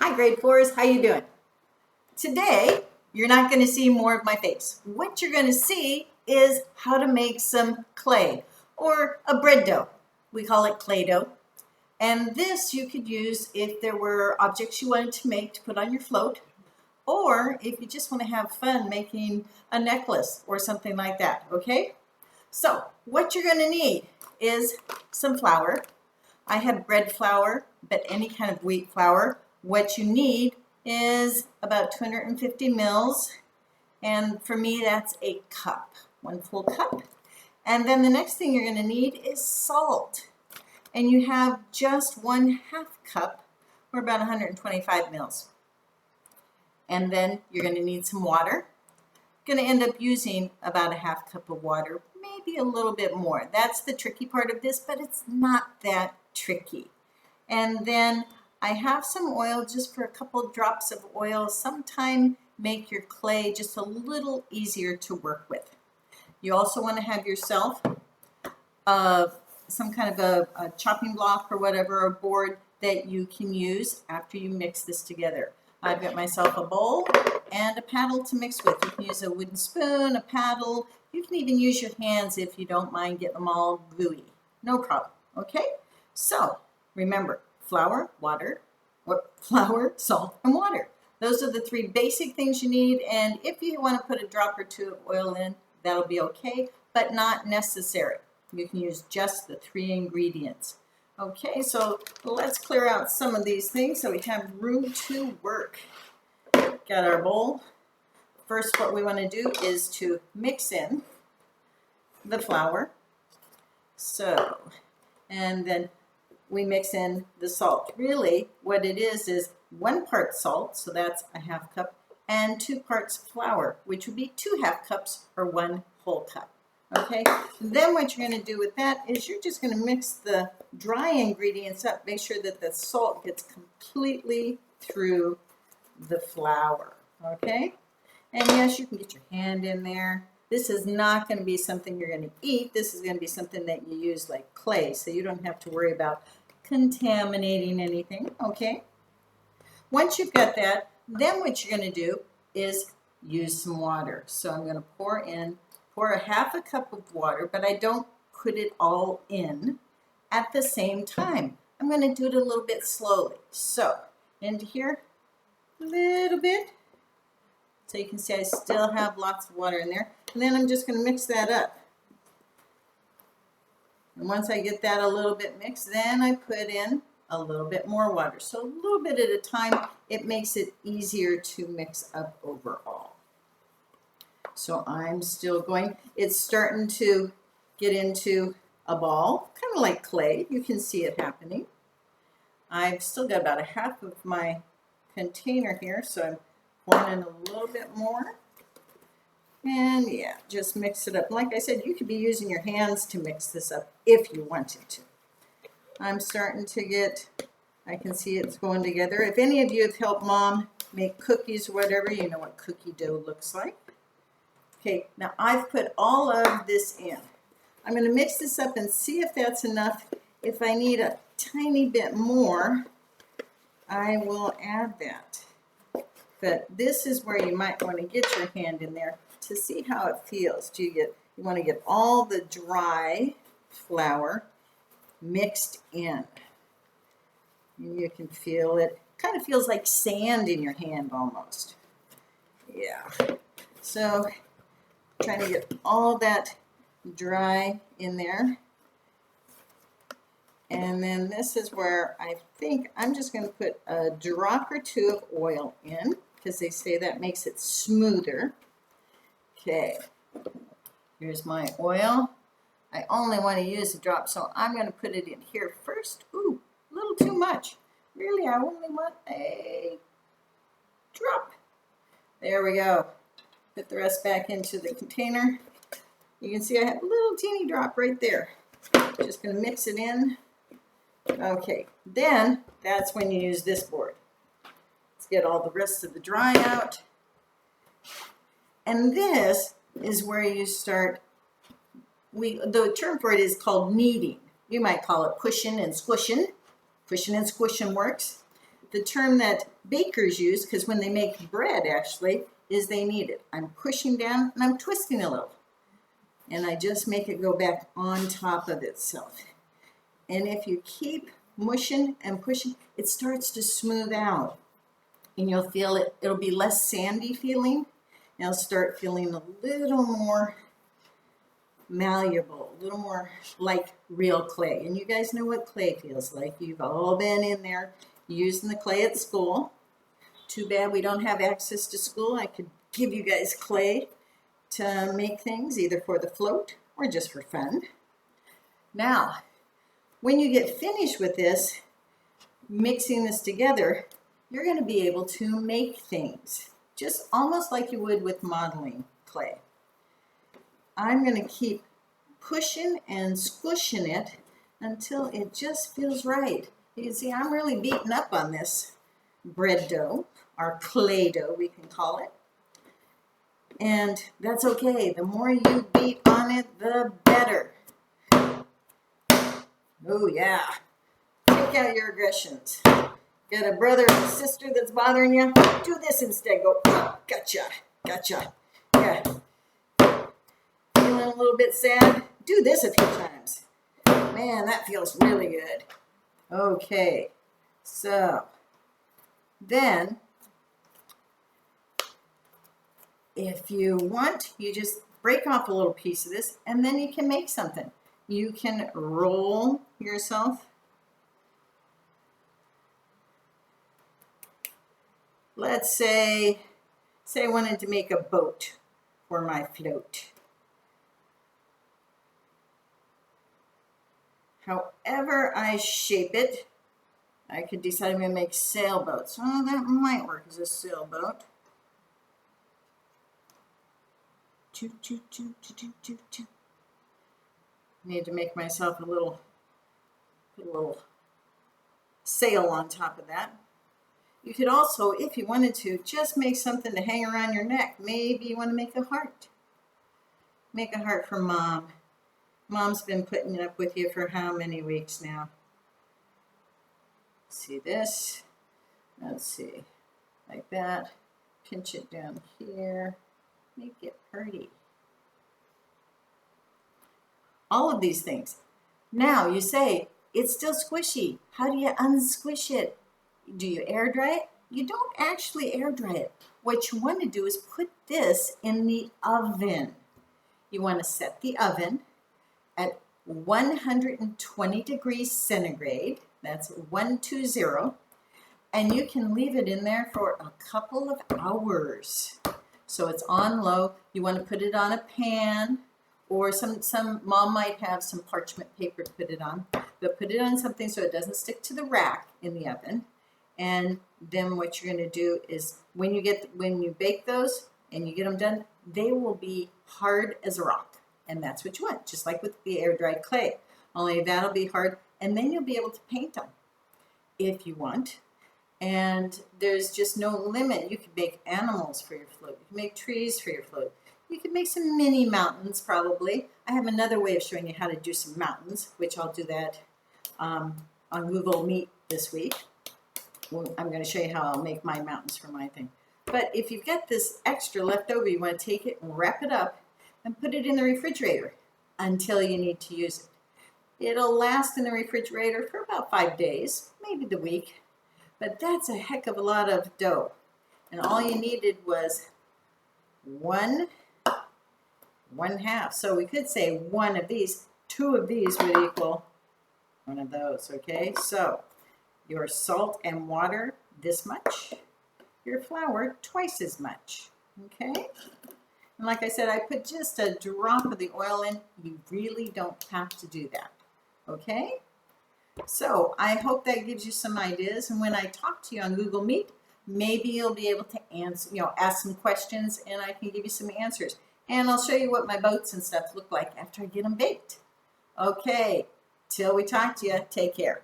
Hi grade fours, how you doing? Today, you're not going to see more of my face. What you're going to see is how to make some clay or a bread dough. We call it Claydough. And this you could use if there were objects you wanted to make to put on your float, or if you just want to have fun making a necklace or something like that, okay? So what you're going to need is some flour. I have bread flour, but any kind of wheat flour. What you need is about 250 mils, and for me that's a cup, 1 full cup. And then the next thing you're going to need is salt, and you have just 1/2 cup, or about 125 mils. And then you're going to need some water. Going to end up using about 1/2 cup of water, maybe a little bit more. That's the tricky part of this, but it's not that tricky. And then I have some oil, just for a couple drops of oil. Sometime make your clay just a little easier to work with. You also want to have yourself some kind of a chopping block or whatever, a board that you can use after you mix this together. I've got myself a bowl and a paddle to mix with. You can use a wooden spoon, a paddle. You can even use your hands if you don't mind getting them all gooey. No problem, okay? So remember, flour, salt, and water. Those are the 3 basic things you need, and if you want to put a drop or 2 of oil in, that'll be okay, but not necessary. You can use just the 3 ingredients. Okay, so let's clear out some of these things so we have room to work. Got our bowl. First, what we want to do is to mix in the flour. So, and then we mix in the salt. Really, what it is 1 part salt, so that's 1/2 cup, and 2 parts flour, which would be 2/2 cups or 1 whole cup. Okay, then what you're going to do with that is you're just going to mix the dry ingredients up. Make sure that the salt gets completely through the flour. Okay, and yes, you can get your hand in there. This is not going to be something you're going to eat. This is going to be something that you use like clay, so you don't have to worry about contaminating anything. Okay, once you've got that, then what you're going to do is use some water. So I'm going to pour 1/2 cup of water, but I don't put it all in at the same time. I'm going to do it a little bit slowly. So into here, a little bit. So you can see I still have lots of water in there. And then I'm just going to mix that up. And once I get that a little bit mixed, then I put in a little bit more water. So a little bit at a time, it makes it easier to mix up overall. So I'm still going. It's starting to get into a ball, kind of like clay. You can see it happening. I've still got about 1/2 of my container here, so I'm pouring in a little bit more. And yeah, just mix it up. Like I said, you could be using your hands to mix this up if you wanted to. I'm starting to get, I can see it's going together. If any of you have helped Mom make cookies or whatever, you know what cookie dough looks like. Okay, now I've put all of this in. I'm going to mix this up and see if that's enough. If I need a tiny bit more, I will add that. But this is where you might want to get your hand in there to see how it feels. You want to get all the dry flour mixed in. You can feel it. Kind of feels like sand in your hand almost. Yeah. So trying to get all that dry in there. And then this is where I think I'm just going to put a drop or 2 of oil in, because they say that makes it smoother. Okay, here's my oil. I only want to use a drop, so I'm going to put it in here first. Ooh, a little too much. Really, I only want a drop. There we go. Put the rest back into the container. You can see I have a little teeny drop right there. Just going to mix it in. Okay, then that's when you use this board. Let's get all the rest of the dry out. And this is where you start, the term for it is called kneading. You might call it pushing and squishing. Pushing and squishing works. The term that bakers use, because when they make bread actually, is they knead it. I'm pushing down and I'm twisting a little. And I just make it go back on top of itself. And if you keep mushing and pushing, it starts to smooth out. And you'll feel it, it'll be less sandy feeling. And it'll start feeling a little more malleable, a little more like real clay. And you guys know what clay feels like. You've all been in there using the clay at school. Too bad we don't have access to school. I could give you guys clay to make things either for the float or just for fun. Now, when you get finished with this, mixing this together, you're going to be able to make things just almost like you would with modeling clay. I'm going to keep pushing and squishing it until it just feels right. You can see I'm really beating up on this bread dough, or clay dough we can call it. And that's okay. The more you beat on it, the better. Oh yeah. Take out your aggressions. Got a brother or a sister that's bothering you? Do this instead. Go, oh, gotcha, gotcha. Yeah. Feeling a little bit sad? Do this a few times. Man, that feels really good. Okay. So, then, if you want, you just break off a little piece of this and then you can make something. You can roll yourself. Let's say I wanted to make a boat for my float. However I shape it, I could decide I'm going to make sailboats. Oh, that might work as a sailboat. Need to make myself a little sail on top of that. You could also, if you wanted to, just make something to hang around your neck. Maybe you want to make a heart. Make a heart for Mom. Mom's been putting it up with you for how many weeks now? See this? Let's see. Like that. Pinch it down here. Make it pretty. All of these things. Now you say, it's still squishy. How do you unsquish it? Do you air dry it? You don't actually air dry it. What you want to do is put this in the oven. You want to set the oven at 120 degrees centigrade. That's 120. And you can leave it in there for a couple of hours. So it's on low. You want to put it on a pan, or some mom might have some parchment paper to put it on. But put it on something so it doesn't stick to the rack in the oven. And then what you're going to do is when you bake those and you get them done, they will be hard as a rock. And that's what you want, just like with the air dried clay. Only that'll be hard, and then you'll be able to paint them if you want. And there's just no limit. You could make animals for your float. You can make trees for your float. You could make some mini mountains probably. I have another way of showing you how to do some mountains, which I'll do that on Google Meet this week. I'm going to show you how I'll make my mountains for my thing. But if you've got this extra left over, you want to take it and wrap it up and put it in the refrigerator until you need to use it. It'll last in the refrigerator for about 5 days, maybe the week. But that's a heck of a lot of dough. And all you needed was one half. So we could say one of these. 2 of these would equal one of those, okay? So your salt and water, this much. Your flour, twice as much, okay? And like I said, I put just a drop of the oil in. You really don't have to do that, okay? So I hope that gives you some ideas. And when I talk to you on Google Meet, maybe you'll be able to answer, ask some questions, and I can give you some answers. And I'll show you what my boats and stuff look like after I get them baked. Okay, till we talk to you, take care.